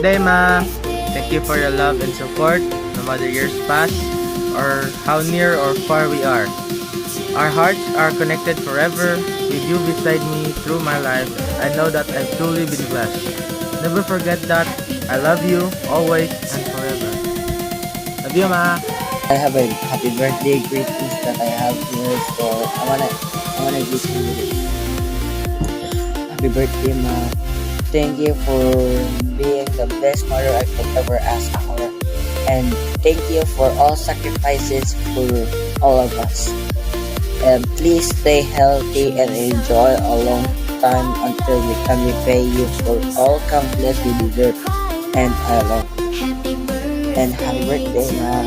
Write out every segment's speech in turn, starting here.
birthday, Ma! Thank you for your love and support, no matter years pass or how near or far we are. Our hearts are connected forever. With you beside me through my life, I know that I've truly been blessed. Never forget that I love you always and forever. Love you, Ma! I have a happy birthday greetings that I have here, so I wanna give you this. Happy birthday, Ma. Thank you for being the best mother I could ever ask for. And thank you for all sacrifices for all of us. And please stay healthy and enjoy a long time until we can repay you for all countless you deserve and I love. And happy birthday, Ma.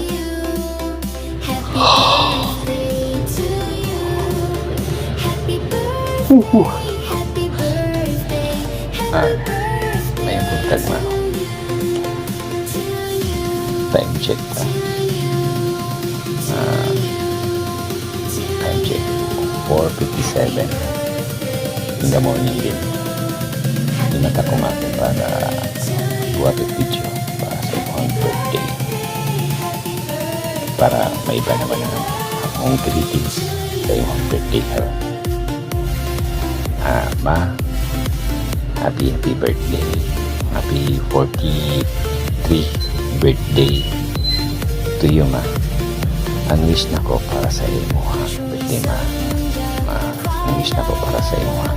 May buntag na. Time check pa. Time check. 4:57 in the morning din. Inata ko natin para buhat ang video para sa iyong birthday. Para may iba naman ang akong greetings sa iyong birthday. Ma, happy birthday. Happy 43 birthday to you, Ma. Ang wish na ko para sa iyo mo birthday, Ma. Ang wish na ko para sa iyo, Ma.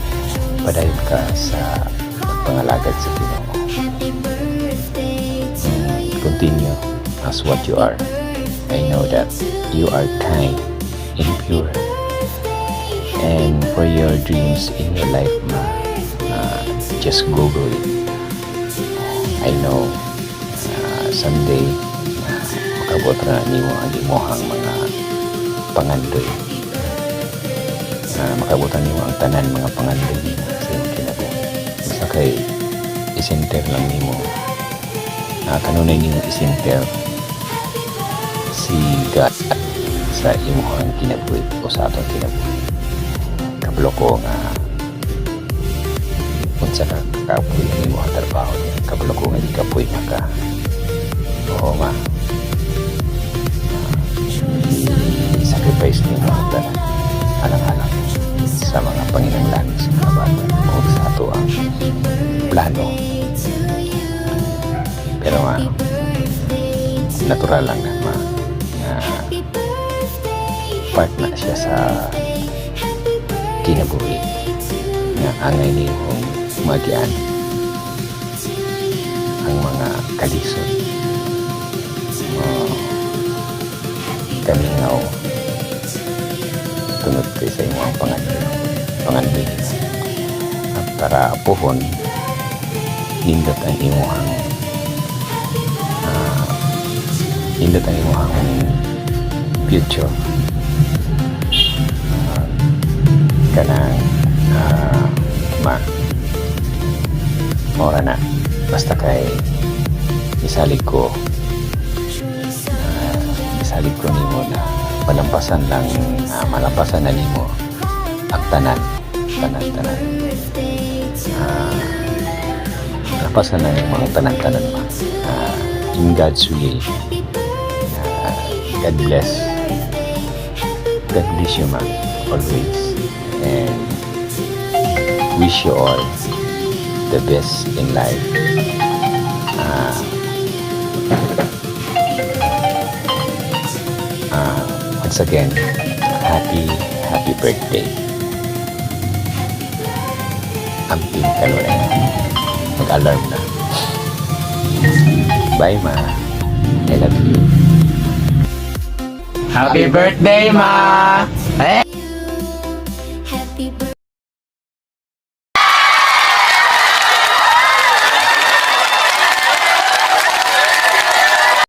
Padayon ka sa pangalagad sa Ginoo. Continue as what you are. I know that you are kind and pure. And for your dreams in your life, Ma, just Google it. I know someday makabot na niyo ang imuhang mga pangandoy. Makabutan niyo ang tanan mga pangandoy niyo sa iyong kinabuhi. Basta kay isinter lang niyo. Kanunay niyo isinter si God sa imuhang kinabuhi o sa atong kinabuhi. Kablo ko nga unsa ka kapoy ang imuhang trabaho niya. Kablo ko nga di kapoy na ka. Oo, Ma. I-sacrifice niyo mga tanan. Alang-alang sa mga panginanglanis sa mga bata o sa ato ang plano. Pero nga, natural lang na, Ma, na part na siya sa kinabuhi na angay niyo magian ang mga kalisod kamingaw tunod kayo sa imong pangandoy at para apuhon nindot ang imuhang future kanang Ma, mora na basta kay isalig ko nimo na malampasan na nimo ang tanan malampasan na nimo ang tanan Ma, in God's will. God bless you, Ma, always, and wish you all the best in life. Once again, happy birthday. Amping kanunay mag-alarm na. Bye, Ma. I love you. Happy birthday, Ma!